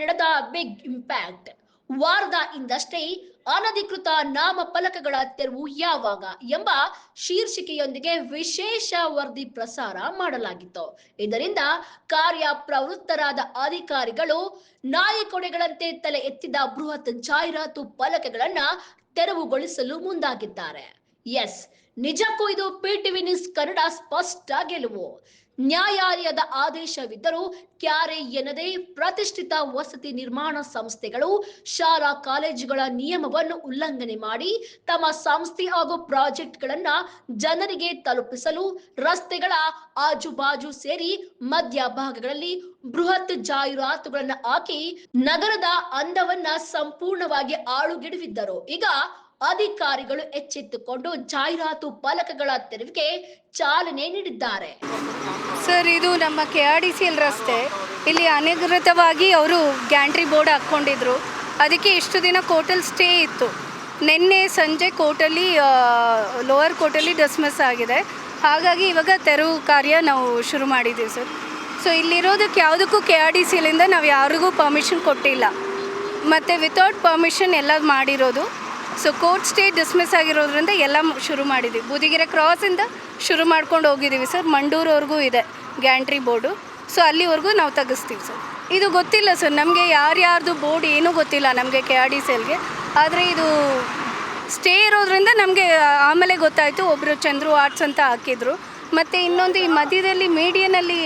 ನಡೆದ big impact ವಾರದ ಇಂದಷ್ಟೇ ಅನಧಿಕೃತ ನಾಮಫಲಕಗಳ ತೆರವು ಯಾವಾಗ ಎಂಬ ಶೀರ್ಷಿಕೆಯೊಂದಿಗೆ ವಿಶೇಷ ವರದಿ ಪ್ರಸಾರ ಮಾಡಲಾಗಿತ್ತು. ಇದರಿಂದ ಕಾರ್ಯಪ್ರವೃತ್ತರಾದ ಅಧಿಕಾರಿಗಳು ನಾಯಿಕೊಡೆಗಳಂತೆ ತಲೆ ಎತ್ತಿದ ಬೃಹತ್ ಜಾಹೀರಾತು ಫಲಕಗಳನ್ನ ತೆರವುಗೊಳಿಸಲು ಮುಂದಾಗಿದ್ದಾರೆ. ಎಸ್, ನಿಜಕ್ಕೂ ಇದು ಪಿಟಿವಿ ನ್ಯೂಸ್ ಕನ್ನಡ ಸ್ಪಷ್ಟ ಗೆಲುವು. ನ್ಯಾಯಾಲಯದ ಆದೇಶವಿದ್ದರೂ ಕ್ಯಾರೆ ಎನ್ನದೇ ಪ್ರತಿಷ್ಠಿತ ವಸತಿ ನಿರ್ಮಾಣ ಸಂಸ್ಥೆಗಳು ಶಾಲಾ ಕಾಲೇಜುಗಳ ನಿಯಮವನ್ನು ಉಲ್ಲಂಘನೆ ಮಾಡಿ ತಮ್ಮ ಸಂಸ್ಥೆ ಹಾಗೂ ಪ್ರಾಜೆಕ್ಟ್ಗಳನ್ನ ಜನರಿಗೆ ತಲುಪಿಸಲು ರಸ್ತೆಗಳ ಆಜುಬಾಜು ಸೇರಿ ಮಧ್ಯಭಾಗಗಳಲ್ಲಿ ಬೃಹತ್ ಜಾಹೀರಾತುಗಳನ್ನ ಹಾಕಿ ನಗರದ ಅಂದವನ್ನ ಸಂಪೂರ್ಣವಾಗಿ ಆಳುಗೆಡವಿದ್ದರು. ಈಗ ಅಧಿಕಾರಿಗಳು ಎಚ್ಚೆತ್ತುಕೊಂಡು ಜಾಹೀರಾತು ಫಲಕಗಳ ತೆರವಿಗೆ ಚಾಲನೆ ನೀಡಿದ್ದಾರೆ. ಸರ್, ಇದು ನಮ್ಮ KRDCL ರಸ್ತೆ. ಇಲ್ಲಿ ಅನಧಿಕೃತವಾಗಿ ಅವರು ಗ್ಯಾಂಟ್ರಿ ಬೋರ್ಡ್ ಹಾಕ್ಕೊಂಡಿದ್ರು. ಅದಕ್ಕೆ ಇಷ್ಟು ದಿನ ಕೋರ್ಟಲ್ಲಿ ಸ್ಟೇ ಇತ್ತು. ನಿನ್ನೆ ಸಂಜೆ ಕೋರ್ಟಲ್ಲಿ ಲೋವರ್ ಕೋರ್ಟಲ್ಲಿ ಡಿಸ್ಮಿಸ್ ಆಗಿದೆ. ಹಾಗಾಗಿ ಇವಾಗ ತೆರವು ಕಾರ್ಯ ನಾವು ಶುರು ಮಾಡಿದ್ದೀವಿ ಸರ್. ಸೊ ಇಲ್ಲಿರೋದಕ್ಕೆ ಯಾವುದಕ್ಕೂ KRDCLinದ ನಾವು ಯಾರಿಗೂ ಪರ್ಮಿಷನ್ ಕೊಟ್ಟಿಲ್ಲ, ಮತ್ತು ವಿತೌಟ್ ಪರ್ಮಿಷನ್ ಎಲ್ಲ ಮಾಡಿರೋದು. ಸೊ ಕೋರ್ಟ್ ಸ್ಟೇ ಡಿಸ್ಮಿಸ್ ಆಗಿರೋದ್ರಿಂದ ಎಲ್ಲ ಶುರು ಮಾಡಿದ್ದೀವಿ. ಬೂದಿಗೆರೆ ಕ್ರಾಸಿಂದ ಶುರು ಮಾಡ್ಕೊಂಡು ಹೋಗಿದ್ದೀವಿ ಸರ್. ಮಂಡೂರವರೆಗೂ ಇದೆ ಗ್ಯಾಂಟ್ರಿ ಬೋರ್ಡು. ಸೊ ಅಲ್ಲಿವರೆಗೂ ನಾವು ತೆಗೆಸ್ತೀವಿ ಸರ್. ಇದು ಗೊತ್ತಿಲ್ಲ ಸರ್ ನಮಗೆ, ಯಾರ್ಯಾರ್ದು ಬೋರ್ಡ್ ಏನೂ ಗೊತ್ತಿಲ್ಲ ನಮಗೆ KRDCLಗೆ. ಆದರೆ ಇದು ಸ್ಟೇ ಇರೋದ್ರಿಂದ ನಮಗೆ ಆಮೇಲೆ ಗೊತ್ತಾಯಿತು. ಒಬ್ಬರು ಚಂದ್ರು ಆರ್ಟ್ಸ್ ಅಂತ ಹಾಕಿದ್ರು. ಮತ್ತು ಇನ್ನೊಂದು ಈ ಮಧ್ಯದಲ್ಲಿ ಮೀಡಿಯನಲ್ಲಿ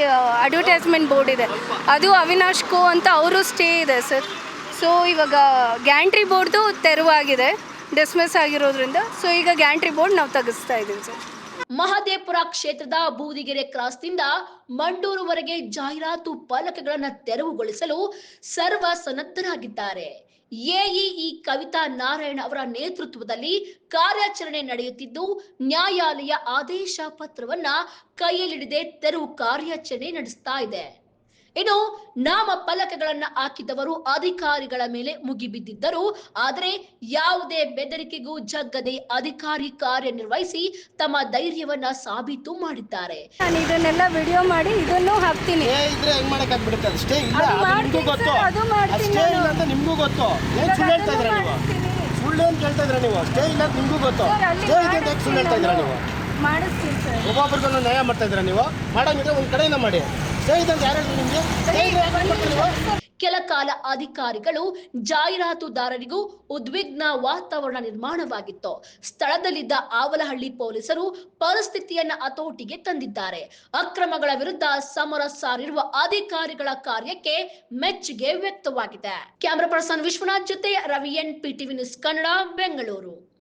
ಅಡ್ವರ್ಟೈಸ್ಮೆಂಟ್ ಬೋರ್ಡ್ ಇದೆ, ಅದು ಅವಿನಾಶ್ ಕೋ ಅಂತ ಅವರು ಸ್ಟೇ ಇದೆ ಸರ್. ಸೊ ಇವಾಗ ಗ್ಯಾಂಟ್ರಿ ಬೋರ್ಡ್ದು ತೆರವಾಗಿದೆ ಡಿಸ್ಮಿಸ್ ಆಗಿರೋದ್ರಿಂದ. ಸೊ ಈಗ ಗ್ಯಾಂಟ್ರಿ ಬೋರ್ಡ್ ನಾವು ತೆಗೆಸ್ತಾ ಇದ್ದೀವಿ ಸರ್. ಮಹದೇವಪುರ ಕ್ಷೇತ್ರದ ಬೂದಿಗೆರೆ ಕ್ರಾಸ್ನಿಂದ ಮಂಡೂರುವರೆಗೆ ಜಾಹೀರಾತು ಫಲಕಗಳನ್ನು ತೆರವುಗೊಳಿಸಲು ಸರ್ವ ಸನ್ನದ್ಧರಾಗಿದ್ದಾರೆ. ಎಇಇ ಕವಿತಾ ನಾರಾಯಣ ಅವರ ನೇತೃತ್ವದಲ್ಲಿ ಕಾರ್ಯಾಚರಣೆ ನಡೆಯುತ್ತಿದ್ದು, ನ್ಯಾಯಾಲಯ ಆದೇಶ ಪತ್ರವನ್ನ ಕೈಯಲ್ಲಿಡದೆ ತೆರವು ಕಾರ್ಯಾಚರಣೆ ನಡೆಸ್ತಾ ಇದೆ. ಇನ್ನು ನಾಮಫಲಕಗಳನ್ನ ಹಾಕಿದವರು ಅಧಿಕಾರಿಗಳ ಮೇಲೆ ಮುಗಿಬಿದ್ದಿದ್ದರು. ಆದರೆ ಯಾವುದೇ ಬೆದರಿಕೆಗೂ ಜಗ್ಗದೆ ಅಧಿಕಾರಿ ಕಾರ್ಯನಿರ್ವಹಿಸಿ ತಮ್ಮ ಧೈರ್ಯವನ್ನ ಸಾಬೀತು ಮಾಡಿದ್ದಾರೆ. ನಾನು ಇದನ್ನೆಲ್ಲ ವಿಡಿಯೋ ಮಾಡಿ ಇದನ್ನು ಹಾಕ್ತೀನಿ. ಮಾಡಿಸ್ತೀನಿ ಸರ್. ಒಬ್ಬೊಬ್ಬರಿಗೂ ನ್ಯಾಯ ಮಾಡ್ತಾ ಇದ್ದೀರಾ ನೀವು? ಮಾಡಂಗಿದ್ರೆ ಒಂದು ಕಡೆಯಿಂದ ಮಾಡಿ. ಕೆಲ ಕಾಲ ಅಧಿಕಾರಿಗಳು ಜಾಹೀರಾತುದಾರರಿಗೂ ಉದ್ವಿಗ್ನ ವಾತಾವರಣ ನಿರ್ಮಾಣವಾಗಿತ್ತು. ಸ್ಥಳದಲ್ಲಿದ್ದ ಆವಲಹಳ್ಳಿ ಪೊಲೀಸರು ಪರಿಸ್ಥಿತಿಯನ್ನ ಹತೋಟಿಗೆ ತಂದಿದ್ದಾರೆ. ಅಕ್ರಮಗಳ ವಿರುದ್ಧ ಸಮರ ಸಾರಿರುವ ಅಧಿಕಾರಿಗಳ ಕಾರ್ಯಕ್ಕೆ ಮೆಚ್ಚುಗೆ ವ್ಯಕ್ತವಾಗಿದೆ. ಕ್ಯಾಮರಾ ಪರ್ಸನ್ ವಿಶ್ವನಾಥ್ ಜೊತೆ Ravi N, PTV news Kannada, Bengaluru.